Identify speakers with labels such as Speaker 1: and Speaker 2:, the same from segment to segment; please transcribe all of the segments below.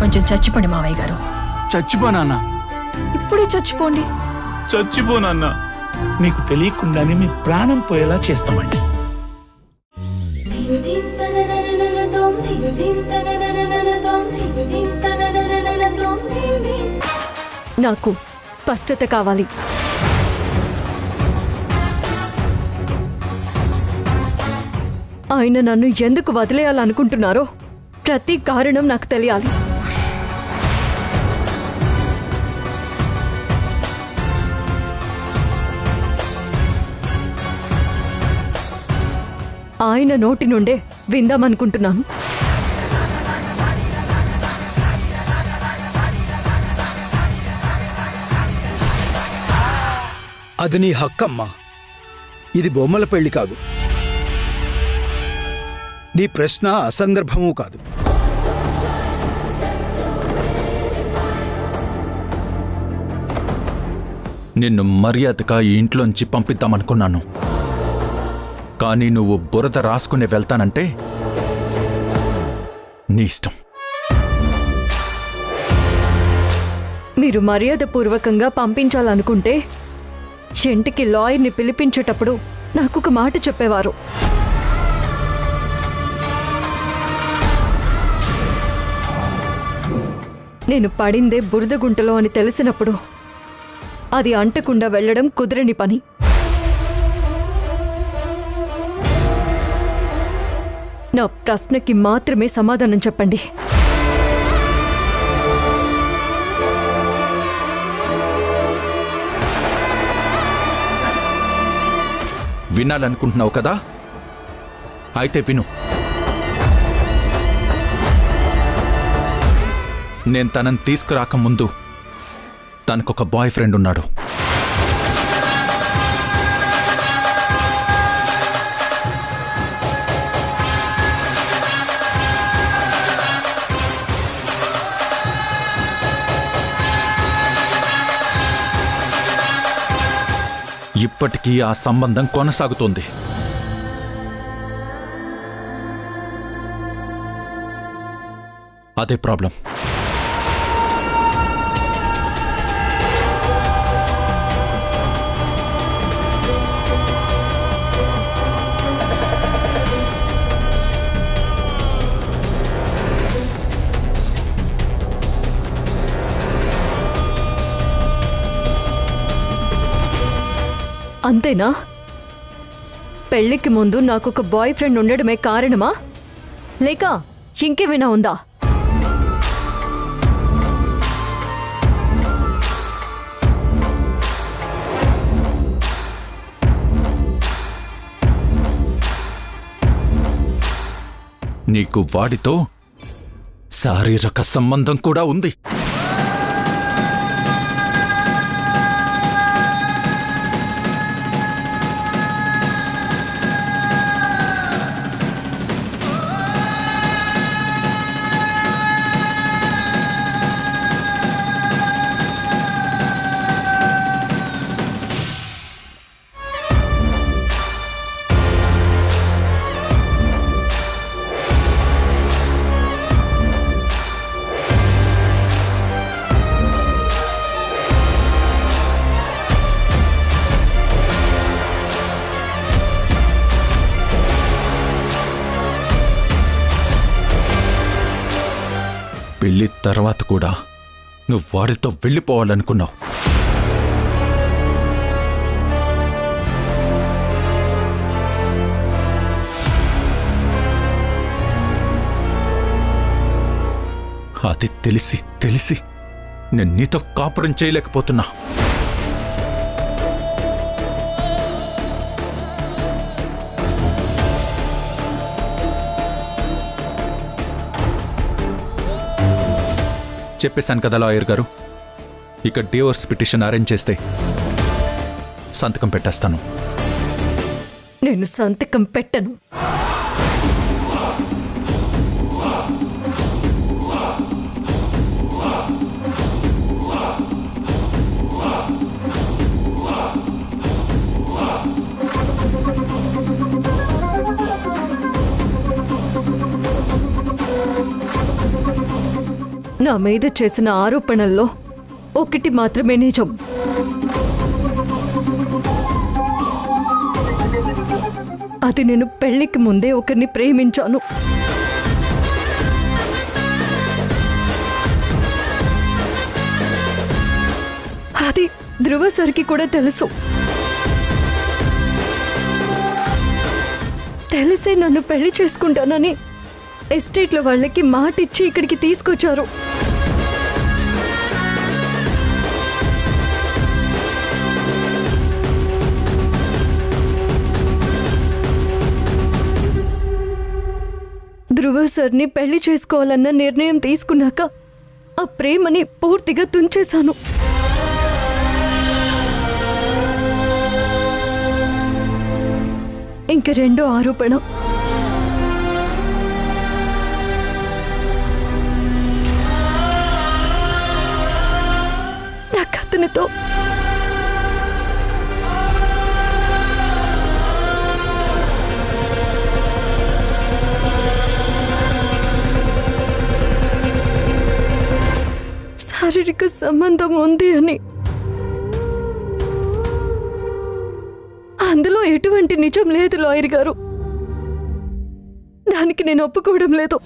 Speaker 1: కొంచెం చచ్చిపోండి మావయ్య గారు.
Speaker 2: చచ్చిపోనా?
Speaker 1: ఇప్పుడే చచ్చిపోండి.
Speaker 2: చచ్చిపోనన్నా. మీకు తెలియకుండానే మీ ప్రాణం పోయేలా చేస్తామండి.
Speaker 3: నాకు స్పష్టత కావాలి. ఆయన నన్ను ఎందుకు వదిలేయాలనుకుంటున్నారో ప్రతి కారణం నాకు తెలియాలి. ఆయన నోటి నుండే విందామనుకుంటున్నాను.
Speaker 4: అది నీ హక్కమ్మా. ఇది బొమ్మల పెళ్లి కాదు. నీ ప్రశ్న అసందర్భమూ కాదు.
Speaker 2: నిన్ను మర్యాదగా ఈ ఇంట్లోంచి పంపిద్దామనుకున్నాను. కానీ నువ్వు బురద రాసుకుని వెళ్తానంటే నీ ఇష్టం.
Speaker 3: మీరు మర్యాదపూర్వకంగా పంపించాలనుకుంటే ఇంటికి లాయర్ని పిలిపించేటప్పుడు నాకొక మాట చెప్పేవారు. నేను పడిందే బురద గుంటలో అని తెలిసినప్పుడు అది అంటకుండా వెళ్లడం కుదరని పని. నా ప్రశ్నకి మాత్రమే సమాధానం చెప్పండి.
Speaker 2: వినాలనుకుంటున్నావు కదా? అయితే విను. నేను తనని తీసుకురాకముందు తనకొక బాయ్ ఫ్రెండ్ ఉన్నాడు. ఇప్పటికీ ఆ సంబంధం కొనసాగుతోంది. అదే ప్రాబ్లం.
Speaker 3: అంతేనా? పెళ్లికి ముందు నాకొక బాయ్ ఫ్రెండ్ ఉండడమే కారణమా, లేక ఇంకేమైనా ఉందా?
Speaker 2: నీకు వాడితో శారీరక సంబంధం కూడా ఉంది. పెళ్లి తర్వాత కూడా నువ్వు వాడితో వెళ్ళిపోవాలనుకున్నావు. అది తెలిసి తెలిసి నేను నీతో కాపురం చేయలేకపోతున్నా. చెప్పేశాను కదా లాయర్ గారు, ఇక డివోర్స్ పిటిషన్ అరేంజ్ చేస్తే సంతకం పెట్టేస్తాను.
Speaker 3: నేను సంతకం పెట్టను. నా మీద చేసిన ఆరోపణల్లో ఒకటి మాత్రమే నిజం. అది నేను పెళ్లికి ముందే ఒకరిని ప్రేమించాను. అది ధ్రువ సార్కి కూడా తెలుసు. తెలిసే నన్ను పెళ్లి చేసుకుంటానని ఎస్టేట్లో వాళ్ళకి మాటిచ్చి ఇక్కడికి తీసుకొచ్చారు. ధ్రువ సార్ని పెళ్లి చేసుకోవాలన్న నిర్ణయం తీసుకున్నాక ఆ ప్రేమని పూర్తిగా తుంచేశాను. ఇంక రెండో ఆరోపణ, నాకు అతనితో శారీరక సంబంధం ఉంది అని. అందులో ఎటువంటి నిజం లేదు లాయర్ గారు. దానికి నేను ఒప్పుకోవడం లేదు.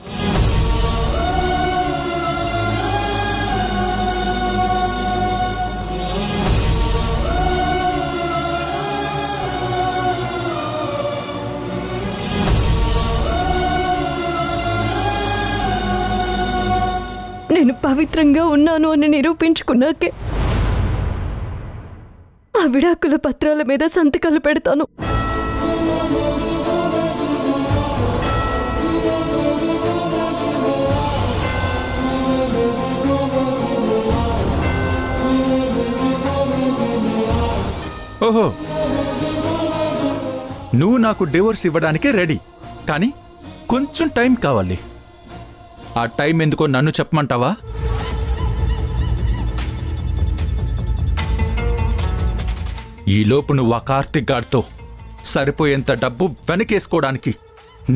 Speaker 3: నేను పవిత్రంగా ఉన్నాను అని నిరూపించుకున్నాకే ఆ విడాకుల పత్రాల మీద సంతకాలు పెడతాను.
Speaker 2: ఓహో, నువ్వు నాకు డివోర్స్ ఇవ్వడానికి రెడీ, కానీ కొంచెం టైం కావాలి. ఆ టైం ఎందుకో నన్ను చెప్పమంటావా? ఈలోపు నువ్వు ఆ కార్తిక్ గాడితో సరిపోయేంత డబ్బు వెనకేసుకోవడానికి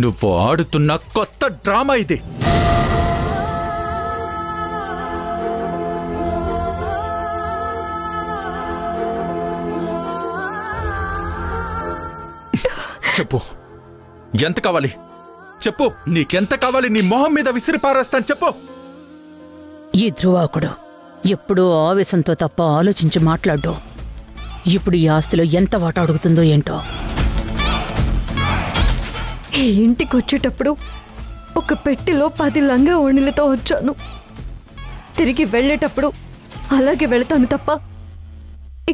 Speaker 2: నువ్వు ఆడుతున్న కొత్త డ్రామా ఇది. చెప్పు, ఎంత కావాలి చెప్పు. నీకెంత కావాలి? నీ మొహం మీద విసిరి పారేస్తాను, చెప్పు.
Speaker 5: ఈ ధ్రువాకుడు ఎప్పుడూ ఆవేశంతో తప్ప ఆలోచించి మాట్లాడ్డు. ఇప్పుడు ఈ ఆస్తిలో ఎంత వాటా అడుగుతుందో ఏంటో.
Speaker 3: ఈ ఇంటికి వచ్చేటప్పుడు ఒక పెట్టెలో 10 లంగా ఓణిలతో వచ్చాను. తిరిగి వెళ్ళేటప్పుడు అలాగే వెళతాను తప్ప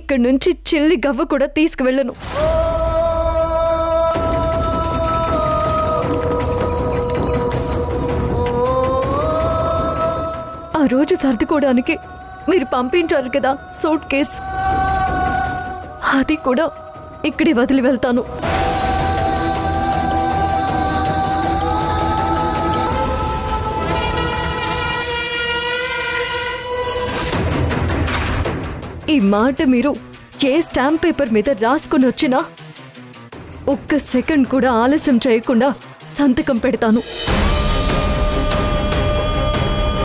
Speaker 3: ఇక్కడి నుంచి చిల్లి గవ్వ కూడా తీసుకువెళ్ళను. ఆ రోజు సర్దుకోవడానికి మీరు పంపించారు కదా సూట్ కేస్, అది కూడా ఇక్కడే వదిలి వెళ్తాను. ఈ మాట మీరు ఏ స్టాంప్ పేపర్ మీద రాసుకుని వచ్చినా ఒక్క సెకండ్ కూడా ఆలస్యం చేయకుండా సంతకం పెడతాను.